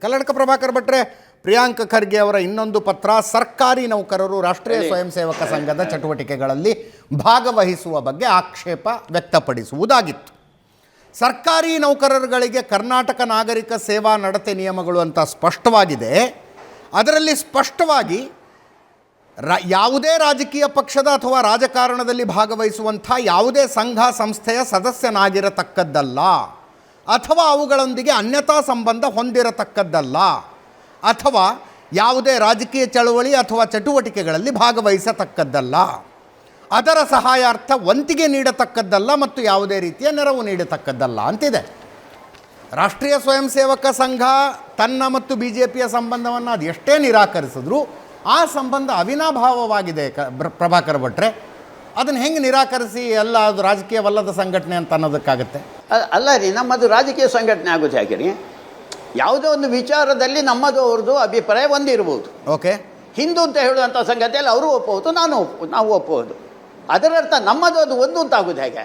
ಕಲ್ಲಡ್ಕ ಪ್ರಭಾಕರ್ ಭಟ್ರೆ, ಪ್ರಿಯಾಂಕ್ ಖರ್ಗೆ ಅವರ ಇನ್ನೊಂದು ಪತ್ರ, ಸರ್ಕಾರಿ ನೌಕರರು ರಾಷ್ಟ್ರೀಯ ಸ್ವಯಂ ಸೇವಕ ಸಂಘದ ಚಟುವಟಿಕೆಗಳಲ್ಲಿ ಭಾಗವಹಿಸುವ ಬಗ್ಗೆ ಆಕ್ಷೇಪ ವ್ಯಕ್ತಪಡಿಸುವುದಾಗಿತ್ತು. ಸರ್ಕಾರಿ ನೌಕರರುಗಳಿಗೆ ಕರ್ನಾಟಕ ನಾಗರಿಕ ಸೇವಾ ನಡತೆ ನಿಯಮಗಳು ಅಂತ ಸ್ಪಷ್ಟವಾಗಿದೆ. ಅದರಲ್ಲಿ ಸ್ಪಷ್ಟವಾಗಿ ಯಾವುದೇ ರಾಜಕೀಯ ಪಕ್ಷದ ಅಥವಾ ರಾಜಕಾರಣದಲ್ಲಿ ಭಾಗವಹಿಸುವಂಥ ಯಾವುದೇ ಸಂಘ ಸಂಸ್ಥೆಯ ಸದಸ್ಯನಾಗಿರತಕ್ಕದ್ದಲ್ಲ, ಅಥವಾ ಅವುಗಳೊಂದಿಗೆ ಅನ್ಯತಾ ಸಂಬಂಧ ಹೊಂದಿರತಕ್ಕದ್ದಲ್ಲ, ಅಥವಾ ಯಾವುದೇ ರಾಜಕೀಯ ಚಳವಳಿ ಅಥವಾ ಚಟುವಟಿಕೆಗಳಲ್ಲಿ ಭಾಗವಹಿಸತಕ್ಕದ್ದಲ್ಲ, ಅದರ ಸಹಾಯಾರ್ಥ ವಂತಿಗೆ ನೀಡತಕ್ಕದ್ದಲ್ಲ ಮತ್ತು ಯಾವುದೇ ರೀತಿಯ ನೆರವು ನೀಡತಕ್ಕದ್ದಲ್ಲ ಅಂತಿದೆ. ರಾಷ್ಟ್ರೀಯ ಸ್ವಯಂ ಸೇವಕ ಸಂಘ ತನ್ನ ಮತ್ತು BJPಯ ಸಂಬಂಧವನ್ನು ಅದು ಎಷ್ಟೇ ನಿರಾಕರಿಸಿದ್ರೂ ಆ ಸಂಬಂಧ ಅವಿನಾಭಾವವಾಗಿದೆ. ಪ್ರಭಾಕರ್ ಭಟ್ರೆ, ಅದನ್ನು ಹೆಂಗೆ ನಿರಾಕರಿಸಿ ಎಲ್ಲ ಅದು ರಾಜಕೀಯವಲ್ಲದ ಸಂಘಟನೆ ಅಂತ ಅನ್ನೋದಕ್ಕಾಗತ್ತೆ? ಅಲ್ಲ ರೀ, ನಮ್ಮದು ರಾಜಕೀಯ ಸಂಘಟನೆ ಆಗೋದು ಹೇಗೆ ರೀ? ಯಾವುದೋ ಒಂದು ವಿಚಾರದಲ್ಲಿ ನಮ್ಮದು ಅವ್ರದ್ದು ಅಭಿಪ್ರಾಯ ಒಂದಿರ್ಬೋದು. ಓಕೆ, ಹಿಂದೂ ಅಂತ ಹೇಳುವಂಥ ಸಂಗತಿಯಲ್ಲಿ ಅವರು ಒಪ್ಪಬಹುದು, ನಾವು ಒಪ್ಪಬಹುದು. ಅದರರ್ಥ ನಮ್ಮದು ಅದು ಒಂದು ಅಂತ ಆಗೋದು ಹೇಗೆ?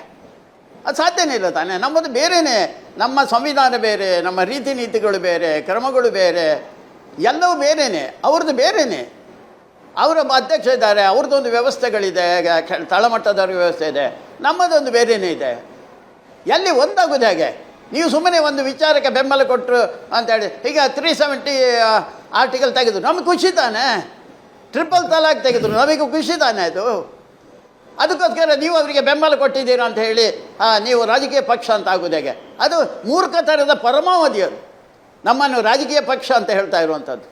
ಅದು ಸಾಧ್ಯನೇ ಇಲ್ಲ ತಾನೇ. ನಮ್ಮದು ಬೇರೆಯೇ, ನಮ್ಮ ಸಂವಿಧಾನ ಬೇರೆ, ನಮ್ಮ ರೀತಿ ನೀತಿಗಳು ಬೇರೆ, ಕ್ರಮಗಳು ಬೇರೆ, ಎಲ್ಲವೂ ಬೇರೆಯೇ. ಅವ್ರದ್ದು ಬೇರೆಯೇ. ಅವರ ಅಧ್ಯಕ್ಷ ಇದ್ದಾರೆ, ಅವ್ರದ್ದೊಂದು ವ್ಯವಸ್ಥೆಗಳಿದೆ, ತಳಮಟ್ಟದವ್ರ ವ್ಯವಸ್ಥೆ ಇದೆ, ನಮ್ಮದೊಂದು ಬೇರೆಯೇ ಇದೆ. ಎಲ್ಲಿ ಒಂದಾಗೋದು ಹೇಗೆ? ನೀವು ಸುಮ್ಮನೆ ಒಂದು ವಿಚಾರಕ್ಕೆ ಬೆಂಬಲ ಕೊಟ್ಟರು ಅಂತೇಳಿ ಈಗ 370 ಆರ್ಟಿಕಲ್ ತೆಗೆದ್ರು, ನಮಗೆ ಖುಷಿ ತಾನೆ. ಟ್ರಿಪಲ್ ತಲಾಕ್ ತೆಗೆದ್ರು, ನಮಗೆ ಖುಷಿ ತಾನೆ. ಅದು ಅದಕ್ಕೋಸ್ಕರ ನೀವು ಅವರಿಗೆ ಬೆಂಬಲ ಕೊಟ್ಟಿದ್ದೀರಾ ಅಂತ ಹೇಳಿ ನೀವು ರಾಜಕೀಯ ಪಕ್ಷ ಅಂತ ಆಗೋದು ಹೇಗೆ? ಅದು ಮೂರ್ಖತನದ ಪರಮಾವಧಿ. ಅದು ನಮ್ಮನ್ನು ರಾಜಕೀಯ ಪಕ್ಷ ಅಂತ ಹೇಳ್ತಾ ಇರುವಂಥದ್ದು.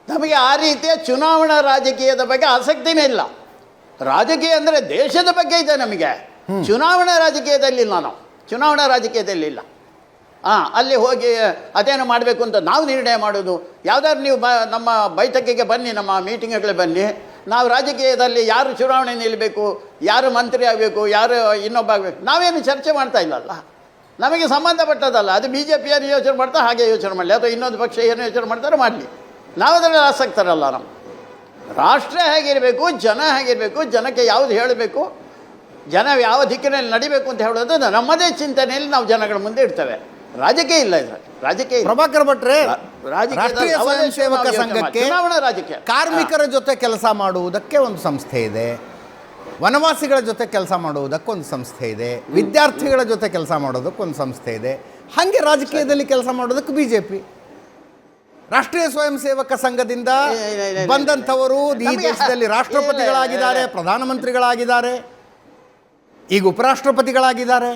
ನಮಗೆ ಆ ರೀತಿಯ ಚುನಾವಣಾ ರಾಜಕೀಯದ ಬಗ್ಗೆ ಆಸಕ್ತಿನೇ ಇಲ್ಲ. ರಾಜಕೀಯ ಅಂದರೆ ದೇಶದ ಬಗ್ಗೆ ಇದೆ ನಮಗೆ, ಚುನಾವಣಾ ರಾಜಕೀಯದಲ್ಲಿಲ್ಲ. ನಾವು ಚುನಾವಣಾ ರಾಜಕೀಯದಲ್ಲಿಲ್ಲ. ಅಲ್ಲಿ ಹೋಗಿ ಅದೇನು ಮಾಡಬೇಕು ಅಂತ ನಾವು ನಿರ್ಣಯ ಮಾಡೋದು. ಯಾವುದಾದ್ರು ನೀವು ನಮ್ಮ ಬೈಠಕಿಗೆ ಬನ್ನಿ, ನಮ್ಮ ಮೀಟಿಂಗ್ಗಳಿಗೆ ಬನ್ನಿ, ನಾವು ರಾಜಕೀಯದಲ್ಲಿ ಯಾರು ಚುನಾವಣೆ ನಿಲ್ಲಬೇಕು, ಯಾರು ಮಂತ್ರಿ ಆಗಬೇಕು, ಯಾರು ಇನ್ನೊಬ್ಬ ಆಗಬೇಕು, ನಾವೇನು ಚರ್ಚೆ ಮಾಡ್ತಾ ಇಲ್ಲಲ್ಲ. ನಮಗೆ ಸಂಬಂಧಪಟ್ಟದಲ್ಲ. ಅದು BJP ಏನು ಯೋಚನೆ ಮಾಡ್ತಾರೆ ಹಾಗೆ ಯೋಚನೆ ಮಾಡಲಿ, ಅಥವಾ ಇನ್ನೊಂದು ಪಕ್ಷ ಏನು ಯೋಚನೆ ಮಾಡ್ತಾರೆ ಮಾಡಲಿ, ನಾವು ಅದರಲ್ಲಿ ಆಸಕ್ತರಲ್ಲ. ನಮ್ಮ ರಾಷ್ಟ್ರ ಹೇಗಿರಬೇಕು, ಜನ ಹೇಗಿರಬೇಕು, ಜನಕ್ಕೆ ಯಾವುದು ಹೇಳಬೇಕು, ಜನ ಯಾವ ದಿಕ್ಕಿನಲ್ಲಿ ನಡಿಬೇಕು ಅಂತ ಹೇಳೋದು ನಮ್ಮದೇ ಚಿಂತನೆಯಲ್ಲಿ ನಾವು ಜನಗಳ ಮುಂದೆ ಇಡ್ತೇವೆ. ರಾಜಕೀಯ ಇಲ್ಲ ಇದರಲ್ಲಿ. ರಾಜಕೀಯ ಪ್ರಭಾಕರ್ ಭಟ್ರೆ, ರಾಷ್ಟ್ರೀಯ ಸ್ವಯಂ ಸೇವಕ ಸಂಘಕ್ಕೆ ಚುನಾವಣಾ ರಾಜಕೀಯ, ಕಾರ್ಮಿಕರ ಜೊತೆ ಕೆಲಸ ಮಾಡುವುದಕ್ಕೆ ಒಂದು ಸಂಸ್ಥೆ ಇದೆ, ವನವಾಸಿಗಳ ಜೊತೆ ಕೆಲಸ ಮಾಡುವುದಕ್ಕೊಂದು ಸಂಸ್ಥೆ ಇದೆ, ವಿದ್ಯಾರ್ಥಿಗಳ ಜೊತೆ ಕೆಲಸ ಮಾಡೋದಕ್ಕೊಂದು ಸಂಸ್ಥೆ ಇದೆ. ಹಾಗೆ ರಾಜಕೀಯದಲ್ಲಿ ಕೆಲಸ ಮಾಡೋದಕ್ಕೆ BJP. ರಾಷ್ಟ್ರೀಯ ಸ್ವಯಂ ಸೇವಕ ಸಂಘದಿಂದ ಬಂದಂಥವರು ಈ ದೇಶದಲ್ಲಿ ರಾಷ್ಟ್ರಪತಿಗಳಾಗಿದ್ದಾರೆ, ಪ್ರಧಾನಮಂತ್ರಿಗಳಾಗಿದ್ದಾರೆ, ಈಗ ಉಪರಾಷ್ಟ್ರಪತಿಗಳಾಗಿದ್ದಾರೆ,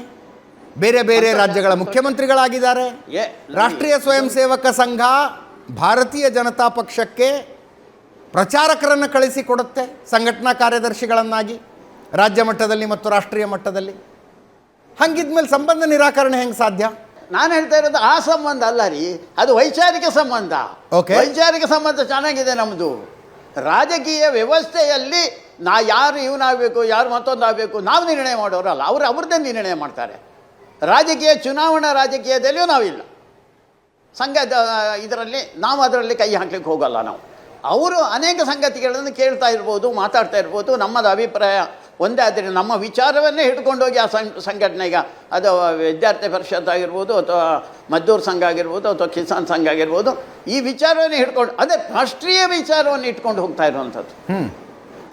ಬೇರೆ ಬೇರೆ ರಾಜ್ಯಗಳ ಮುಖ್ಯಮಂತ್ರಿಗಳಾಗಿದ್ದಾರೆ. ರಾಷ್ಟ್ರೀಯ ಸ್ವಯಂ ಸೇವಕ ಸಂಘ ಭಾರತೀಯ ಜನತಾ ಪಕ್ಷಕ್ಕೆ ಪ್ರಚಾರಕರನ್ನು ಕಳಿಸಿಕೊಡುತ್ತೆ, ಸಂಘಟನಾ ಕಾರ್ಯದರ್ಶಿಗಳನ್ನಾಗಿ ರಾಜ್ಯ ಮಟ್ಟದಲ್ಲಿ ಮತ್ತು ರಾಷ್ಟ್ರೀಯ ಮಟ್ಟದಲ್ಲಿ. ಹಂಗಿದ್ಮೇಲೆ ಸಂಬಂಧ ನಿರಾಕರಣೆ ಹೆಂಗೆ ಸಾಧ್ಯ? ನಾನು ಹೇಳ್ತಾ ಇರೋದು ಆ ಸಂಬಂಧ ಅಲ್ಲ ರೀ, ಅದು ವೈಚಾರಿಕ ಸಂಬಂಧ. ವೈಚಾರಿಕ ಸಂಬಂಧ ಚೆನ್ನಾಗಿದೆ ನಮ್ಮದು. ರಾಜಕೀಯ ವ್ಯವಸ್ಥೆಯಲ್ಲಿ ಯಾರು ಇವನಾಗಬೇಕು, ಯಾರು ಮತ್ತೊಂದು ಆಗಬೇಕು, ನಾವು ನಿರ್ಣಯ ಮಾಡೋರಲ್ಲ, ಅವ್ರದ್ದೇ ನಿರ್ಣಯ ಮಾಡ್ತಾರೆ. ರಾಜಕೀಯ ಚುನಾವಣಾ ರಾಜಕೀಯದಲ್ಲಿಯೂ ನಾವಿಲ್ಲ. ಸಂಘದ ಇದರಲ್ಲಿ ನಾವು ಅದರಲ್ಲಿ ಕೈ ಹಾಕ್ಲಿಕ್ಕೆ ಹೋಗಲ್ಲ. ನಾವು ಅವರು ಅನೇಕ ಸಂಗತಿಗಳನ್ನು ಕೇಳ್ತಾ ಇರ್ಬೋದು, ಮಾತಾಡ್ತಾ ಇರ್ಬೋದು. ನಮ್ಮದು ಅಭಿಪ್ರಾಯ ಒಂದೇ ಆದರೆ ನಮ್ಮ ವಿಚಾರವನ್ನೇ ಹಿಡ್ಕೊಂಡೋಗಿ ಆ ಸಂಘಟನೆಗೆ, ಅದು ವಿದ್ಯಾರ್ಥಿ ಪರಿಷತ್ ಆಗಿರ್ಬೋದು, ಅಥವಾ ಮದ್ದೂರು ಸಂಘ ಆಗಿರ್ಬೋದು, ಅಥವಾ ಕಿಸಾನ್ ಸಂಘ ಆಗಿರ್ಬೋದು, ಈ ವಿಚಾರವನ್ನೇ ಹಿಡ್ಕೊಂಡು, ಅದೇ ರಾಷ್ಟ್ರೀಯ ವಿಚಾರವನ್ನು ಇಟ್ಕೊಂಡು ಹೋಗ್ತಾ ಇರುವಂಥದ್ದು.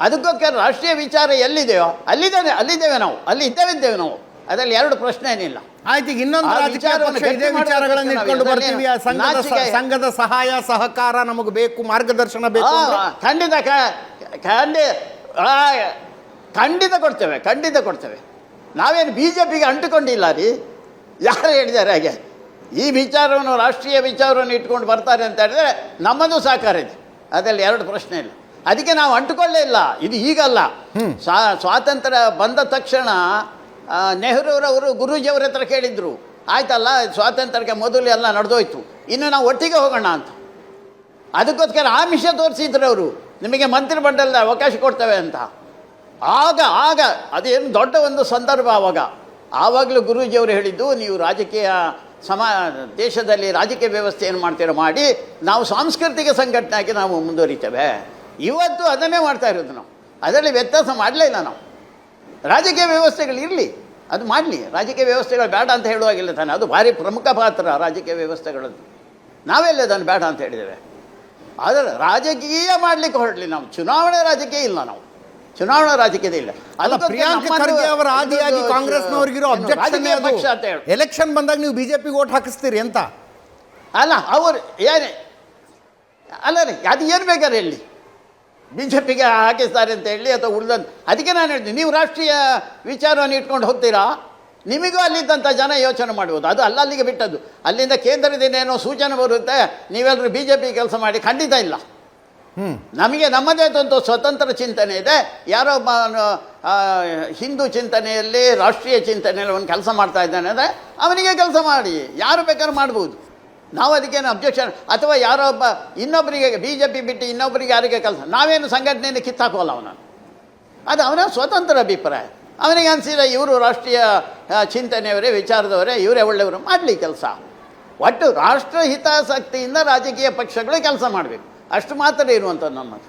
ಅದಕ್ಕೋಸ್ಕರ ರಾಷ್ಟ್ರೀಯ ವಿಚಾರ ಎಲ್ಲಿದೆಯೋ ಅಲ್ಲಿದ್ದೇವೆ ನಾವು, ಅಲ್ಲಿ ಇದ್ದೇವೆ ನಾವು. ಅದರಲ್ಲಿ ಎರಡು ಪ್ರಶ್ನೆ ಏನಿಲ್ಲ. ಆಯ್ತು, ಈಗ ಇನ್ನೊಂದು ವಿಚಾರಗಳನ್ನು ಇಟ್ಕೊಂಡು ಬರ್ತೀವಿ. ಸಂಘದ ಸಹಾಯ ಸಹಕಾರ ನಮಗೆ ಬೇಕು, ಮಾರ್ಗದರ್ಶನ ಬೇಕು. ಖಂಡಿತ ಕೊಡ್ತೇವೆ. ನಾವೇನು BJPಗೆ ಅಂಟುಕೊಂಡಿಲ್ಲ ರೀ. ಯಾರು ಹೇಳಿದ್ದಾರೆ ಹಾಗೆ? ಈ ವಿಚಾರವನ್ನು, ರಾಷ್ಟ್ರೀಯ ವಿಚಾರವನ್ನು ಇಟ್ಕೊಂಡು ಬರ್ತಾರೆ ಅಂತ ಹೇಳಿದ್ರೆ ನಮ್ಮದು ಸಹಕಾರ ಇದೆ, ಅದರಲ್ಲಿ ಎರಡು ಪ್ರಶ್ನೆ ಇಲ್ಲ. ಅದಕ್ಕೆ ನಾವು ಅಂಟುಕೊಳ್ಳೇ ಇಲ್ಲ. ಇದು ಈಗಲ್ಲ, ಸ್ವಾತಂತ್ರ್ಯ ಬಂದ ತಕ್ಷಣ ನೆಹರೂರವರು ಗುರೂಜಿಯವ್ರ ಹತ್ರ ಕೇಳಿದ್ರು, ಆಯ್ತಲ್ಲ ಸ್ವಾತಂತ್ರ್ಯಕ್ಕೆ ಮೊದಲು ಎಲ್ಲ ನಡೆದೋಯ್ತು, ಇನ್ನು ನಾವು ಒಟ್ಟಿಗೆ ಹೋಗೋಣ ಅಂತ. ಅದಕ್ಕೋಸ್ಕರ ಆಮಿಷ ತೋರಿಸಿದ್ರು ಅವರು, ನಿಮಗೆ ಮಂತ್ರಿಮಂಡಲದ ಅವಕಾಶ ಕೊಡ್ತೇವೆ ಅಂತ. ಆಗ ಅದೇನು ದೊಡ್ಡ ಒಂದು ಸಂದರ್ಭ. ಆವಾಗಲೂ ಗುರೂಜಿಯವರು ಹೇಳಿದ್ದು, ನೀವು ರಾಜಕೀಯ ದೇಶದಲ್ಲಿ ರಾಜಕೀಯ ವ್ಯವಸ್ಥೆ ಏನು ಮಾಡ್ತೀರೋ ಮಾಡಿ, ನಾವು ಸಾಂಸ್ಕೃತಿಕ ಸಂಘಟನೆ ಆಗಿ ನಾವು ಮುಂದುವರಿತೇವೆ. ಇವತ್ತು ಅದನ್ನೇ ಮಾಡ್ತಾ ಇರೋದು ನಾವು. ಅದರಲ್ಲಿ ವ್ಯತ್ಯಾಸ ಮಾಡಲೇ ಇಲ್ಲ ನಾವು. ರಾಜಕೀಯ ವ್ಯವಸ್ಥೆಗಳಿರಲಿ, ಅದು ಮಾಡಲಿ. ರಾಜಕೀಯ ವ್ಯವಸ್ಥೆಗಳು ಬೇಡ ಅಂತ ಹೇಳುವಾಗಿಲ್ಲ ತಾನೆ, ಅದು ಭಾರಿ ಪ್ರಮುಖ ಪಾತ್ರ ರಾಜಕೀಯ ವ್ಯವಸ್ಥೆಗಳದ್ದು. ನಾವೆಲ್ಲ ಅದನ್ನು ಬೇಡ ಅಂತ ಹೇಳಿದ್ದೇವೆ. ಆದರೆ ರಾಜಕೀಯ ಮಾಡಲಿಕ್ಕೆ ಹೊರಡಲಿ, ನಾವು ಚುನಾವಣೆ ರಾಜಕೀಯ ಇಲ್ಲ, ನಾವು ಚುನಾವಣಾ ರಾಜಕೀಯದೇ ಇಲ್ಲ. ಅಲ್ಲ, ಪ್ರಿಯಾಂಕ್ ಖರ್ಗೆ ಅವರ ಆದಿಯಾಗಿ ಕಾಂಗ್ರೆಸ್ನವರಿಗಿರೋ ಅಬ್ಜೆಕ್ಷನ್ ಪಕ್ಷ ಅಂತ ಹೇಳಿ ಎಲೆಕ್ಷನ್ ಬಂದಾಗ ನೀವು ಬಿಜೆಪಿಗೆ ವೋಟ್ ಹಾಕಿಸ್ತೀರಿ ಅಂತ ಅಲ್ಲ. ಅವರು ಏನೇ ಅಲ್ಲ ರೀ, ಅದು ಏನು ಬೇಕಾದ್ರೆ ಹೇಳಿ, ಬಿ ಜೆ ಪಿಗೆ ಹಾಕಿಸ್ತಾರೆ ಅಂತ ಹೇಳಿ ಅಥವಾ ಉಳಿದಂತ. ಅದಕ್ಕೆ ನಾನು ಹೇಳ್ತೀನಿ, ನೀವು ರಾಷ್ಟ್ರೀಯ ವಿಚಾರವನ್ನು ಇಟ್ಕೊಂಡು ಹೋಗ್ತೀರಾ, ನಿಮಗೂ ಅಲ್ಲಿದ್ದಂಥ ಜನ ಯೋಚನೆ ಮಾಡ್ಬೋದು. ಅದು ಅಲ್ಲಿಗೆ ಬಿಟ್ಟದ್ದು. ಅಲ್ಲಿಂದ ಕೇಂದ್ರದಿಂದ ಏನೋ ಸೂಚನೆ ಬರುತ್ತೆ, ನೀವೆಲ್ಲರೂ ಬಿ ಜೆ ಪಿ ಕೆಲಸ ಮಾಡಿ, ಖಂಡಿತ ಇಲ್ಲ. ನಮಗೆ ನಮ್ಮದೇ ಒಂದು ಸ್ವತಂತ್ರ ಚಿಂತನೆ ಇದೆ. ಯಾರೋ ಒಬ್ಬ ಹಿಂದೂ ಚಿಂತನೆಯಲ್ಲಿ, ರಾಷ್ಟ್ರೀಯ ಚಿಂತನೆಯಲ್ಲಿ ಒಂದು ಕೆಲಸ ಮಾಡ್ತಾ ಇದ್ದಾನೆ ಅಂದರೆ ಅವನಿಗೆ ಕೆಲಸ ಮಾಡಿ, ಯಾರು ಬೇಕಾದ್ರೂ ಮಾಡ್ಬೋದು. ನಾವು ಅದಕ್ಕೇನು ಅಬ್ಜೆಕ್ಷನ್, ಅಥವಾ ಯಾರೋ ಒಬ್ಬ ಇನ್ನೊಬ್ಬರಿಗೆ ಬಿ ಜೆ ಪಿ ಬಿಟ್ಟು ಇನ್ನೊಬ್ಬರಿಗೆ ಯಾರಿಗೆ ಕೆಲಸ, ನಾವೇನು ಸಂಘಟನೆಯನ್ನು ಕಿತ್ತಾಕೋಲ್ಲ ಅವನನ್ನು. ಅದು ಅವನ ಸ್ವತಂತ್ರ ಅಭಿಪ್ರಾಯ. ಅವನಿಗೆ ಅನಿಸಿದ ಇವರು ರಾಷ್ಟ್ರೀಯ ಚಿಂತನೆಯವರೇ, ವಿಚಾರದವರೇ, ಇವರೇ ಒಳ್ಳೆಯವರು, ಮಾಡಲಿ ಕೆಲಸ. ಒಟ್ಟು ರಾಷ್ಟ್ರ ಹಿತಾಸಕ್ತಿಯಿಂದ ರಾಜಕೀಯ ಪಕ್ಷಗಳು ಕೆಲಸ ಮಾಡಬೇಕು, ಅಷ್ಟು ಮಾತ್ರ ಇರುವಂಥದ್ದು ನಮ್ಮದು.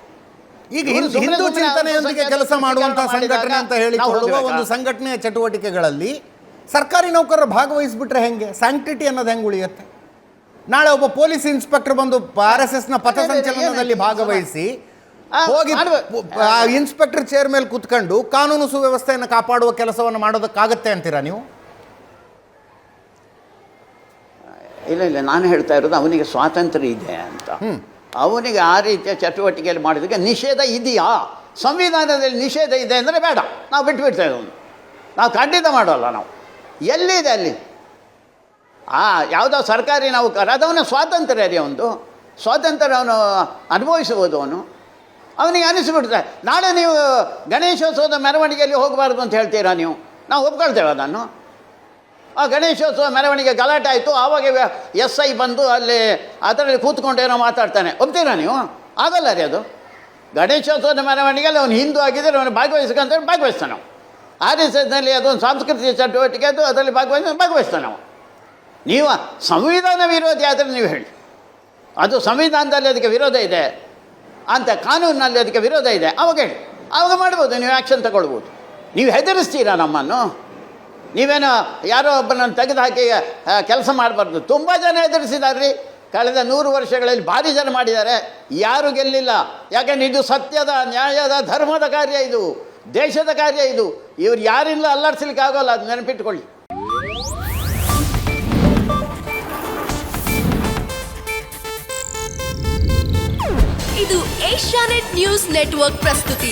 ಈಗ ಹಿಂದೂ ಚಿಂತನೆಯೊಂದಿಗೆ ಕೆಲಸ ಮಾಡುವಂತಹ ಸಂಘಟನೆ ಅಂತ ಹೇಳಿಕೊಳ್ಳುವ ಒಂದು ಸಂಘಟನೆಯ ಚಟುವಟಿಕೆಗಳಲ್ಲಿ ಸರ್ಕಾರಿ ನೌಕರರು ಭಾಗವಹಿಸಿಬಿಟ್ರೆ ಹೆಂಗೆ? ಸ್ಯಾಂಕ್ಟಿಟಿ ಅನ್ನೋದು ಹೆಂಗೆ ಉಳಿಯುತ್ತೆ? ನಾಳೆ ಒಬ್ಬ ಪೊಲೀಸ್ ಇನ್ಸ್ಪೆಕ್ಟರ್ ಬಂದು RSSನ ಪಥಸಂಚಲನದಲ್ಲಿ ಭಾಗವಹಿಸಿ ಹೋಗಿ ಇನ್ಸ್ಪೆಕ್ಟರ್ ಚೇರ್ ಮೇಲೆ ಕೂತ್ಕೊಂಡು ಕಾನೂನು ಸುವ್ಯವಸ್ಥೆಯನ್ನು ಕಾಪಾಡುವ ಕೆಲಸವನ್ನು ಮಾಡೋದಕ್ಕಾಗತ್ತೆ ಅಂತೀರಾ ನೀವು? ಇಲ್ಲ, ನಾನು ಹೇಳ್ತಾ ಇರೋದು ಅವನಿಗೆ ಸ್ವಾತಂತ್ರ್ಯ ಇದೆ ಅಂತ. ಅವನಿಗೆ ಆ ರೀತಿಯ ಚಟುವಟಿಕೆಯಲ್ಲಿ ಮಾಡಿದಾಗ ನಿಷೇಧ ಇದೆಯಾ? ಸಂವಿಧಾನದಲ್ಲಿ ನಿಷೇಧ ಇದೆ ಅಂದರೆ ಬೇಡ, ನಾವು ಬಿಟ್ಬಿಡ್ತೇವೆ. ಅವನು ನಾವು ಖಂಡಿತ ಮಾಡೋಲ್ಲ. ನಾವು ಎಲ್ಲಿದೆ ಅಲ್ಲಿ ಯಾವುದೋ ಸರ್ಕಾರಿ ನೌಕರ, ಅದವನ ಸ್ವಾತಂತ್ರ್ಯ ರೀ, ಅವನು ಸ್ವಾತಂತ್ರ್ಯ, ಅವನು ಅನುಭವಿಸ್ಬೋದು. ಅವನಿಗೆ ಅನಿಸ್ಬಿಡ್ತಾರೆ. ನಾಳೆ ನೀವು ಗಣೇಶೋತ್ಸವದ ಮೆರವಣಿಗೆಯಲ್ಲಿ ಹೋಗಬಾರ್ದು ಅಂತ ಹೇಳ್ತೀರಾ ನೀವು? ನಾವು ಒಪ್ಕೊಳ್ತೇವೆ ಅದನ್ನು. ಆ ಗಣೇಶೋತ್ಸವ ಮೆರವಣಿಗೆ ಗಲಾಟೆ ಆಯಿತು, ಆವಾಗ SI ಬಂದು ಅಲ್ಲಿ ಅದರಲ್ಲಿ ಕೂತ್ಕೊಂಡು ಏನೋ ಮಾತಾಡ್ತಾನೆ, ಒಪ್ತೀರಾ ನೀವು? ಆಗಲ್ಲ ರೀ ಅದು. ಗಣೇಶೋತ್ಸವದ ಮೆರವಣಿಗೆಯಲ್ಲಿ ಅವನು ಹಿಂದೂ ಆಗಿದ್ದರೆ ಅವನು ಭಾಗವಹಿಸ್ಕೊಂತ ಭಾಗವಹಿಸ್ತಾನೆ. ನಾವು RSSನಲ್ಲಿ ಅದೊಂದು ಸಾಂಸ್ಕೃತಿಕ ಚಟುವಟಿಕೆ, ಅದು ಅದರಲ್ಲಿ ಭಾಗವಹಿಸ್ತಾನೆ ನಾವು. ನೀವು ಸಂವಿಧಾನ ವಿರೋಧಿ ಆದರೆ ನೀವು ಹೇಳಿ, ಅದು ಸಂವಿಧಾನದಲ್ಲಿ ಅದಕ್ಕೆ ವಿರೋಧ ಇದೆ ಅಂತ, ಕಾನೂನಿನಲ್ಲಿ ಅದಕ್ಕೆ ವಿರೋಧ ಇದೆ, ಅವಾಗ ಹೇಳಿ, ಆವಾಗ ಮಾಡ್ಬೋದು, ನೀವು ಆ್ಯಕ್ಷನ್ ತಗೊಳ್ಬೋದು. ನೀವು ಹೆದರಿಸ್ತೀರಾ ನಮ್ಮನ್ನು? ನೀವೇನೋ ಯಾರೋ ಒಬ್ಬನನ್ನು ತೆಗೆದು ಹಾಕಿ ಕೆಲಸ ಮಾಡಬಾರ್ದು. ತುಂಬ ಜನ ಹೆದರಿಸಿದ್ದಾರೆ ರೀ, ಕಳೆದ 100 ವರ್ಷಗಳಲ್ಲಿ ಭಾರಿ ಜನ ಮಾಡಿದ್ದಾರೆ, ಯಾರೂ ಗೆಲ್ಲಿಲ್ಲ. ಯಾಕೆಂದ್ರೆ ಇದು ಸತ್ಯದ, ನ್ಯಾಯದ, ಧರ್ಮದ ಕಾರ್ಯ, ಇದು ದೇಶದ ಕಾರ್ಯ. ಇದು ಇವ್ರು ಯಾರಿಲ್ಲ ಅಲ್ಲಾಡಿಸ್ಲಿಕ್ಕೆ ಆಗೋಲ್ಲ, ಅದು ನೆನಪಿಟ್ಕೊಳ್ಳಿ. ಇದು ಏಷ್ಯಾನೆಟ್ ನ್ಯೂಸ್ ನೆಟ್ವರ್ಕ್ ಪ್ರಸ್ತುತಿ.